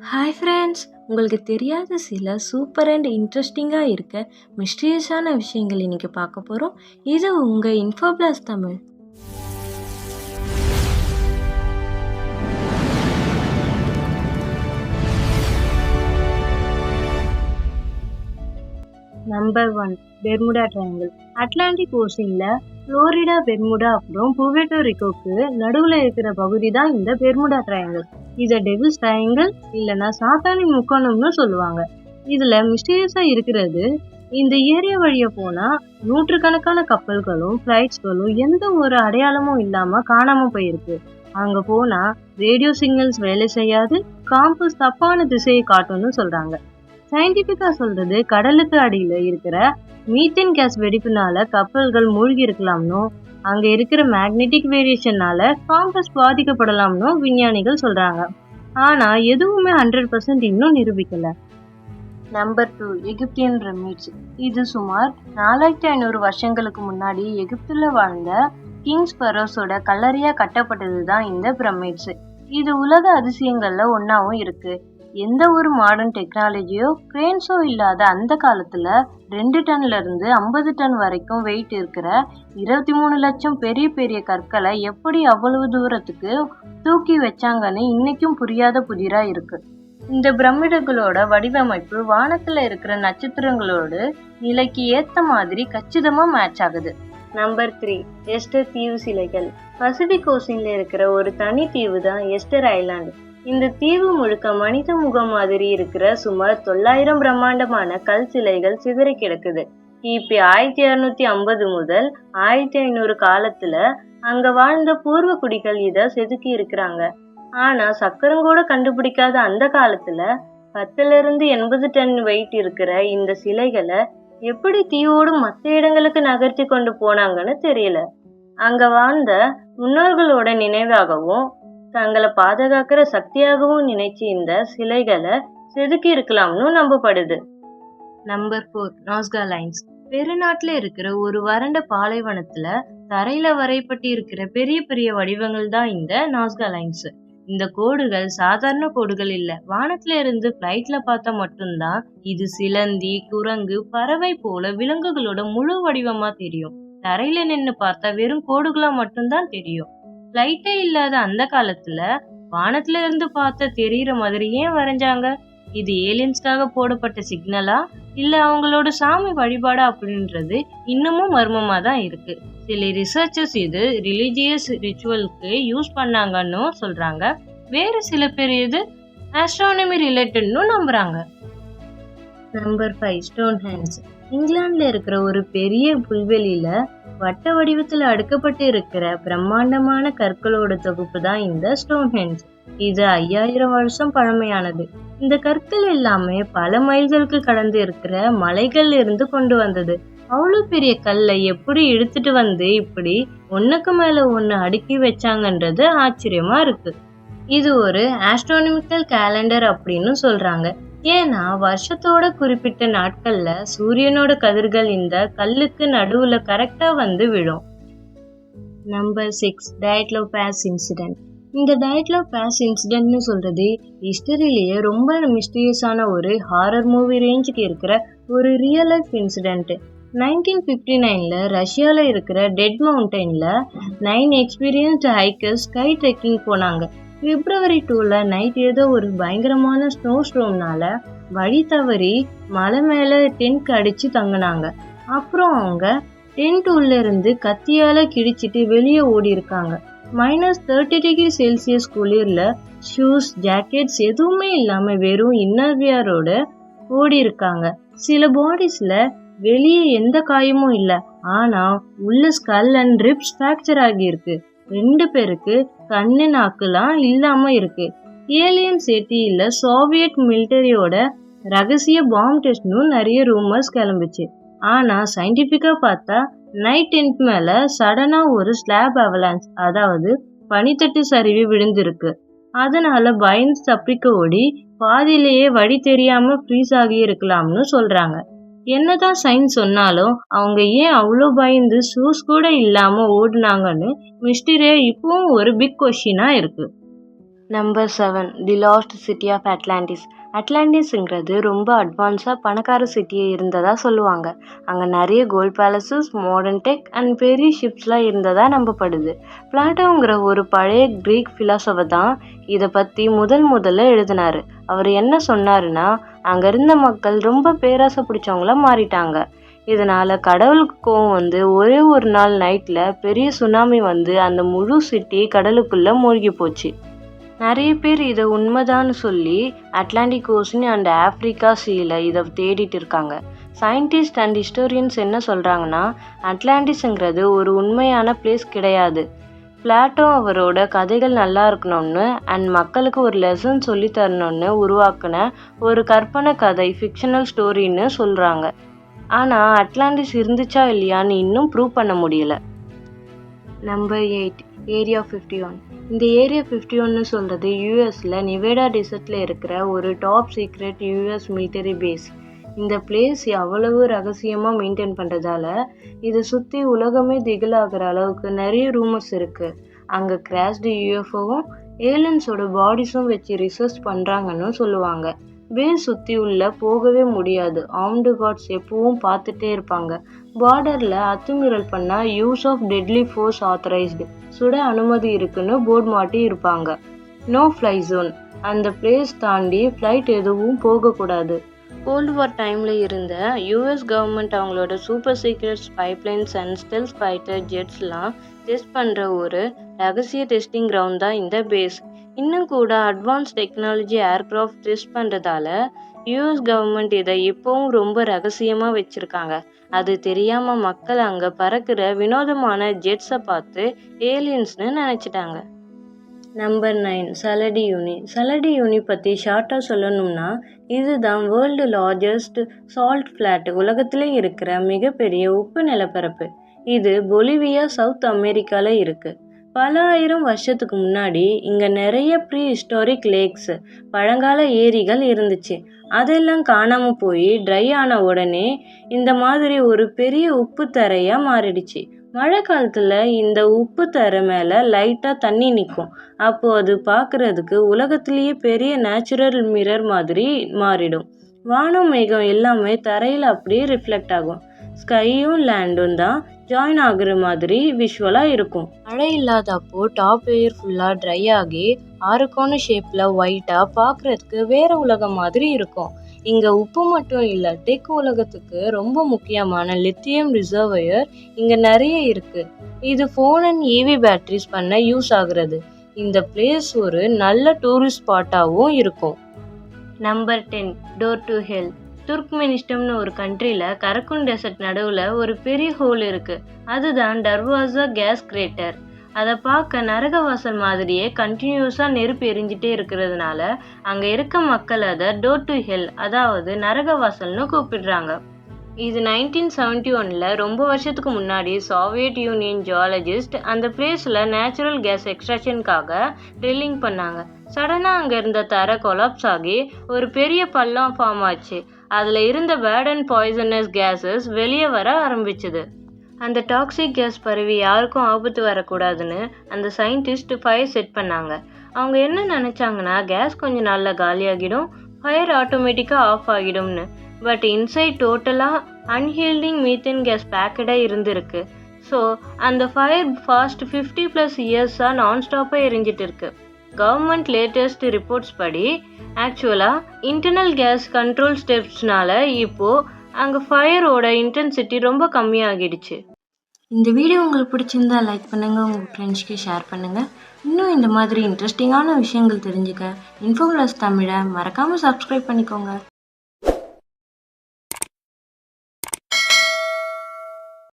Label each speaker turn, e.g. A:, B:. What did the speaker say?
A: Hi friends, உங்களுக்கு தெரியாத சில சூப்பர் அண்ட் இன்ட்ரெஸ்டிங்காக இருக்க மிஸ்டீரியஸான விஷயங்கள் இன்றைக்கி பார்க்க போகிறோம். இது உங்கள் இன்ஃபோபிளாஸ் Tamil. Number 1, Bermuda Triangle. Atlantic ஓஷனில் ஃப்ளோரிடா, பெர்முடா அப்புறம் புவேர்ட்டோ ரிக்கோக்கு நடுவில் இருக்கிற பகுதி தான் இந்த பெர்முடா ட்ரையாங்கிள். இதை டெவில்ஸ் ட்ரையாங்கிள் இல்லைன்னா சாத்தானின் முக்கோணம்னு சொல்லுவாங்க. இதில் மிஸ்டீரியஸாக இருக்கிறது, இந்த ஏரியா வழியாக போனால் நூற்றுக்கணக்கான கப்பல்களும் ஃப்ளைட்ஸ்களும் எந்த ஒரு அடையாளமும் இல்லாமல் காணாமல் போயிருக்கு. அங்கே போனால் ரேடியோ சிக்னல்ஸ் வேலை செய்யாது, காம்பஸ் தப்பான திசையை காட்டும்னு சொல்கிறாங்க. சயின்டிஃபிக்காக சொல்கிறது, கடலுக்கு அடியில் இருக்கிற மீத்தேன் கேஸ் வெடிப்புனால கப்பல்கள் மூழ்கி இருக்கலாம்னோ, அங்கே இருக்கிற மேக்னெட்டிக் வேரியேஷனால காம்பஸ் பாதிக்கப்படலாம்னோ விஞ்ஞானிகள் சொல்கிறாங்க. ஆனால் எதுவுமே 100% இன்னும் நிரூபிக்கலை. Number 2, எகிப்தியன் pyramids. இது சுமார் 4500 வருஷங்களுக்கு முன்னாடி எகிப்தில் வாழ்ந்த கிங்ஸ் ஃபரோஸோட கல்லறையாக கட்டப்பட்டது தான் இந்த பிரமிட்ஸ். இது உலக அதிசயங்களில் ஒன்றாவும் இருக்குது. எந்த ஒரு மாடர்ன் டெக்னாலஜியோ கிரேன்ஸோ இல்லாத அந்த காலத்தில் 2 டன்லேருந்து 50 டன் வரைக்கும் வெயிட் இருக்கிற 23 லட்சம் பெரிய பெரிய கற்களை எப்படி அவ்வளவு தூரத்துக்கு தூக்கி வச்சாங்கன்னு இன்னைக்கும் புரியாத புதிராக இருக்குது. இந்த பிரமிடுகளோட வடிவமைப்பு வானத்தில் இருக்கிற நட்சத்திரங்களோட நிலைக்கு ஏற்ற மாதிரி கச்சிதமாக மேட்ச் ஆகுது. நம்பர் 3, எஸ்டர் தீவு சிலைகள். பசிபிக் ஓஷனில் இருக்கிற ஒரு தனி தீவு தான் எஸ்டர் ஐலாண்டு. இந்த தீவு முழுக்க மனித முகம் மாதிரி இருக்கிற சுமார் 900 பிரம்மாண்டமான கல் சிலைகள் சிதறி கிடக்குது. கிபி 1650 முதல் 1500 காலத்துல அங்க வாழ்ந்த பூர்வ குடிகள் இதை செதுக்கி இருக்கிறாங்க. ஆனா சக்கரம் கூட கண்டுபிடிக்காத அந்த காலத்துல 10லிருந்து 80 டன் வெயிட் இருக்கிற இந்த சிலைகளை எப்படி தீவோடு மற்ற இடங்களுக்கு நகர்த்தி கொண்டு போனாங்கன்னு தெரியல. அங்க வாழ்ந்த முன்னோர்களோட நினைவாகவும் தங்களை பாதுகாக்கிற சக்தியாகவும் நினைச்சு இந்த சிலைகளை செதுக்கி இருக்கலாம்னு நம்பப்படுது. Number 4, Nazca lines. பெருநாட்டுல இருக்கிற ஒரு வறண்ட பாலைவனத்துல தரையில வரைப்பட்டு இருக்கிற பெரிய பெரிய வடிவங்கள் தான் இந்த நாஸ்கா லைன்ஸ். இந்த கோடுகள் சாதாரண கோடுகள் இல்ல. வானத்துல இருந்து பிளைட்ல பார்த்தா மட்டும்தான் இது சிலந்தி, குரங்கு, பறவை போல விலங்குகளோட முழு வடிவமா தெரியும். தரையில நின்று பார்த்தா வெறும் கோடுகளா மட்டும்தான் தெரியும். லைட்டே இல்லாத அந்த காலத்துல வானத்துல இருந்து பார்த்த தெரியற மாதிரி ஏன் வரைஞ்சாங்க? இது ஏலியன்ஸ்க்காக போடப்பட்ட சிக்னலா இல்ல அவங்களோட சாமி வழிபாடா அப்படின்றது இன்னமும் மர்மமா தான் இருக்கு. சில ரிசர்ச்சர்ஸ் இது ரிலிஜியஸ் ரிச்சுவலுக்கு யூஸ் பண்ணாங்கன்னு சொல்றாங்க. வேறு சில பேர் இது ஆஸ்ட்ரானமி ரிலேட்டட்னு நம்புறாங்க. Number 5, Stonehenge. இங்கிலாந்துல இருக்கிற ஒரு பெரிய புல்வெளியில வட்ட வடிவத்துல அடுக்கப்பட்டு இருக்கிற பிரம்மாண்டமான கற்களோட தொகுப்பு தான் இந்த ஸ்டோன்ஹெஞ்ச். இது 5000 வருஷம் பழமையானது. இந்த கற்கள் எல்லாமே பல மைல்களுக்கு கடந்து இருக்கிற மலைகள்ல இருந்து கொண்டு வந்தது. அவ்வளவு பெரிய கல்லை எப்படி இழுத்துட்டு வந்து இப்படி ஒண்ணுக்கு மேல ஒண்ணு அடுக்கி வச்சாங்கன்றது ஆச்சரியமா இருக்கு. இது ஒரு ஆஸ்ட்ரோனமிக்கல் கேலண்டர் அப்படின்னு சொல்றாங்க. ஏன்னா வருஷத்தோட குறிப்பிட்ட நாட்கள்ல சூரியனோட கதிர்கள் இந்த கல்லுக்கு நடுவுல கரெக்டா வந்து விழும். Number 6, Dyatlov Pass incident. இந்த டயட்லோ பாஸ் இன்சிடென்ட்னு சொல்றது ஹிஸ்டரியிலேயே ரொம்ப மிஸ்டீரியஸான ஒரு ஹாரர் மூவி ரேஞ்சுக்கு இருக்கிற ஒரு ரியல் லைஃப் இன்சிடென்ட். 1959ல ரஷ்யால இருக்கிற டெட் மவுண்டன்ல 9 எக்ஸ்பீரியன்ஸ்டு ஹைக்கர்ஸ் ஸ்கை ட்ரெக்கிங் போனாங்க. February 2ல நைட் ஏதோ ஒரு பயங்கரமான ஸ்னோ ஸ்ட்ரோம்னால வழி தவறி மலை மேல டென்ட் அடிச்சு தங்கினாங்க. அப்புறம் அவங்க டென்ட் உள்ள இருந்து கத்தியால கிழிச்சிட்டு வெளியே ஓடி இருக்காங்க. -30°C குளிர்ல ஷூஸ், ஜாக்கெட்ஸ் எதுவுமே இல்லாம வெறும் இன்னர்வியரோட ஓடி இருக்காங்க. சில பாடிஸ்ல வெளியே எந்த காயமும் இல்ல, ஆனா உள்ள ஸ்கல் அண்ட் ரிப்ஸ் ஃப்ராக்சர் ஆகி இருக்கு. 2 பேருக்கு கண்ணு நாக்குலாம் இல்லாம இருக்கு. ஏலியன் சேட்டி இல்ல சோவியட் மிலிட்டரியோட ரகசிய பாம் டெஸ்ட்னு நிறைய ரூமர்ஸ் கிளம்பிச்சு. ஆனா சயின்டிபிக்கா பார்த்தா நைட் டென்ட் மேல சடனா ஒரு ஸ்லாப் அவலான்ஸ், அதாவது பனித்தட்டு சரிவு விழுந்திருக்கு. அதனால பயந்து தப்பிக்க ஓடி பாதியிலேயே வழி தெரியாம ஃப்ரீஸ் ஆகி இருக்கலாம்னு சொல்றாங்க. என்னதான் சயின்ஸ் சொன்னாலும் அவங்க ஏன் அவ்வளோ பயந்து ஷூஸ் கூட இல்லாம ஓடுனாங்கன்னு மிஸ்டரியா இப்பவும் ஒரு பிக் கொஸ்டினா இருக்கு. Number 7 the lost city of Atlantis. அட்லாண்டிஸ்ங்கிறது ரொம்ப அட்வான்ஸாக பணக்கார சிட்டியே இருந்ததா சொல்லுவாங்க. அங்கே நிறைய gold palaces, modern tech and பெரிய ஷிப்ஸ்லாம் இருந்ததா நம்பப்படுது. பிளாட்டோங்கிற ஒரு பழைய கிரீக் ஃபிலாசபர் தான் இதை பற்றி முதல்ல எழுதினாரு. அவர் என்ன சொன்னாருன்னா, அங்கே இருந்த மக்கள் ரொம்ப பேராசை பிடிச்சவங்கள மாறிட்டாங்க. இதனால கடவுளுக்கு கோவம் வந்து ஒரே ஒரு நாள் நைட்டில் பெரிய சுனாமி வந்து அந்த முழு சிட்டி கடலுக்குள்ளே மூழ்கி போச்சு. நிறைய பேர் இதை உண்மைதான்னு சொல்லி அட்லாண்டிக் ஓஷன் அண்ட் ஆப்ரிக்கா சீல இதை தேடிட்டு இருக்காங்க. சயின்டிஸ்ட் அண்ட் ஹிஸ்டோரியன்ஸ் என்ன சொல்கிறாங்கன்னா, அட்லாண்டிஸ்ங்கிறது ஒரு உண்மையான பிளேஸ் கிடையாது. பிளாட்டோ அவரோட கதைகள் நல்லா இருக்கணும்னு அண்ட் மக்களுக்கு ஒரு லெசன் சொல்லி தரணும்னு உருவாக்குன ஒரு கற்பனை கதை, ஃபிக்ஷனல் ஸ்டோரின்னு சொல்கிறாங்க. ஆனால் அட்லாண்டிஸ் இருந்துச்சா இல்லையான்னு இன்னும் ப்ரூவ் பண்ண முடியல. Number 8 area 51. இந்த ஏரியா 51ன்னு சொல்கிறது யூஎஸில் நிவேடா டெசர்ட்டில் இருக்கிற ஒரு top secret US military base. இந்த பிளேஸ் அவ்வளவு ரகசியமாக மெயின்டைன் பண்ணுறதால இதை சுற்றி உலகமே திகிலாகிற அளவுக்கு நிறைய ரூமர்ஸ் இருக்குது. அங்கே கிராஷ்டு யூஎஃப்ஓவும் ஏலியன்ஸோட பாடிஸும் வச்சு ரிசர்ச் பண்ணுறாங்கன்னு சொல்லுவாங்க. பேஸ் சுற்றி உள்ள போகவே முடியாது. ஆர்ம்டு கார்ட்ஸ் எப்பவும் பார்த்துட்டே இருப்பாங்க. பார்டரில் அத்துமீறல் பண்ணால் use of deadly force authorised, சுட அனுமதி இருக்குன்னு போர்டு மாட்டி இருப்பாங்க. நோ ஃப்ளை ஜோன், அந்த பிளேஸ் தாண்டி ஃப்ளைட் எதுவும் போகக்கூடாது. கோல்டு வார் டைமில் இருந்த யூஎஸ் கவர்மெண்ட் அவங்களோட super secrets pipelines and stealth fighter ஜெட்ஸ்லாம் டெஸ்ட் பண்ணுற ஒரு ரகசிய டெஸ்டிங் கிரவுண்ட் தான் இந்த பேஸ். இன்னும் கூட அட்வான்ஸ் டெக்னாலஜி ஏர்க்ராஃப்ட் டெஸ்ட் பண்ணுறதால யூஎஸ் கவர்மெண்ட் இதை இப்போவும் ரொம்ப ரகசியமாக வச்சுருக்காங்க. அது தெரியாமல் மக்கள் அங்கே பறக்கிற வினோதமான ஜெட்ஸை பார்த்து ஏலியன்ஸ்னு நினச்சிட்டாங்க. நம்பர் 9 சலடியூனி. சலடியூனி பற்றி ஷார்ட்டாக சொல்லணும்னா, இதுதான் வேர்ல்டு லார்ஜஸ்ட் சால்ட் ஃப்ளாட், உலகத்திலே இருக்கிற மிகப்பெரிய உப்பு நிலப்பரப்பு. இது பொலிவியா, சவுத் அமெரிக்காவில் இருக்குது. பல ஆயிரம் வருஷத்துக்கு முன்னாடி இங்கே நிறைய ப்ரீ ஹிஸ்டாரிக் லேக்ஸ், பழங்கால ஏரிகள் இருந்துச்சு. அதெல்லாம் காணாமல் போய் ட்ரை ஆன உடனே இந்த மாதிரி ஒரு பெரிய உப்பு தரையாக மாறிடுச்சு. மழை காலத்தில் இந்த உப்பு தரை மேலே லைட்டாக தண்ணி நிற்கும். அப்போது அது பார்க்குறதுக்கு உலகத்திலேயே பெரிய நேச்சுரல் மிரர் மாதிரி மாறிடும். வானம், மேகம் எல்லாமே தரையில் அப்படியே ரிஃப்ளெக்ட் ஆகும். ஸ்கையும் லேண்டும் தான் ஜாயின் ஆகுற மாதிரி விஷுவலாக இருக்கும். மழை இல்லாதப்போ டாப் ஏர் ஃபுல்லாக ட்ரை ஆகி ஆறுகோண ஷேப்பில் ஒயிட்டாக பார்க்குறதுக்கு வேறு உலகம் மாதிரி இருக்கும். இங்கே உப்பு மட்டும் இல்லை, டெக் உலகத்துக்கு ரொம்ப முக்கியமான லித்தியம் ரிசர்வயர் இங்கே நிறைய இருக்குது. இது ஃபோன் அண்ட் ஈவி பேட்டரிஸ் பண்ண யூஸ் ஆகுறது. இந்த பிளேஸ் ஒரு நல்ல டூரிஸ்ட் ஸ்பாட்டாகவும் இருக்கும். Number 10 door to hell. துர்க்மெனிஸ்டம்னு ஒரு கண்ட்ரியில் கரக்குன் டெசர்ட் நடுவில் ஒரு பெரிய ஹோல் இருக்குது. அதுதான் டர்வாசா கேஸ் கிரேட்டர். அதை பார்க்க நரகவாசல் மாதிரியே கண்டினியூஸாக நெருப்பு எரிஞ்சிட்டே இருக்கிறதுனால அங்கே இருக்க மக்கள் அதை டோர் டு ஹெல், அதாவது நரகவாசல்னு கூப்பிடுறாங்க. இது 1971 ரொம்ப வருஷத்துக்கு முன்னாடி சோவியத் யூனியன் ஜியாலஜிஸ்ட் அந்த பிளேஸில் நேச்சுரல் கேஸ் எக்ஸ்ட்ராக்ஷனுக்காக ட்ரில்லிங் பண்ணாங்க. சடனாக அங்கே இருந்த தரை கொலாப்ஸ் ஆகி ஒரு பெரிய பள்ளம் ஃபார்ம் ஆச்சு. அதில் இருந்த பேட் அண்ட் பாய்சனஸ் கேஸஸ் வெளியே வர ஆரம்பிச்சுது. அந்த டாக்ஸிக் கேஸ் பரவி யாருக்கும் ஆபத்து வரக்கூடாதுன்னு அந்த சயின்டிஸ்ட் ஃபயர் செட் பண்ணாங்க. அவங்க என்ன நினச்சாங்கன்னா, கேஸ் கொஞ்சம் நாளில் காலியாகிடும், ஃபயர் ஆட்டோமேட்டிக்காக ஆஃப் ஆகிடும்னு. பட் இன்சைட் டோட்டலாக அன்ஹீல்டிங் மீத்தேன் கேஸ் பேக்கடாக இருந்திருக்கு. ஸோ அந்த ஃபயர் ஃபாஸ்ட் 50+ இயர்ஸாக நான்ஸ்டாப்பாக எரிஞ்சிட்டு இருக்கு. கவர்மெண்ட் லேட்டஸ்ட் ரிப்போர்ட்ஸ் படி ஆக்சுவலாக இன்டர்னல் கேஸ் கண்ட்ரோல் ஸ்டெப்ஸ்னால இப்போது அங்கே ஃபயரோட இன்டென்சிட்டி ரொம்ப கம்மியாகிடுச்சு. இந்த வீடியோ உங்களுக்கு பிடிச்சிருந்தா லைக் பண்ணுங்கள், உங்கள் ஃப்ரெண்ட்ஸ்க்கு ஷேர் பண்ணுங்கள். இன்னும் இந்த மாதிரி இன்ட்ரெஸ்டிங்கான விஷயங்கள் தெரிஞ்சுக்க இன்ஃபோ ப்ளஸ் தமிழை மறக்காமல் சப்ஸ்கிரைப் பண்ணிக்கோங்க.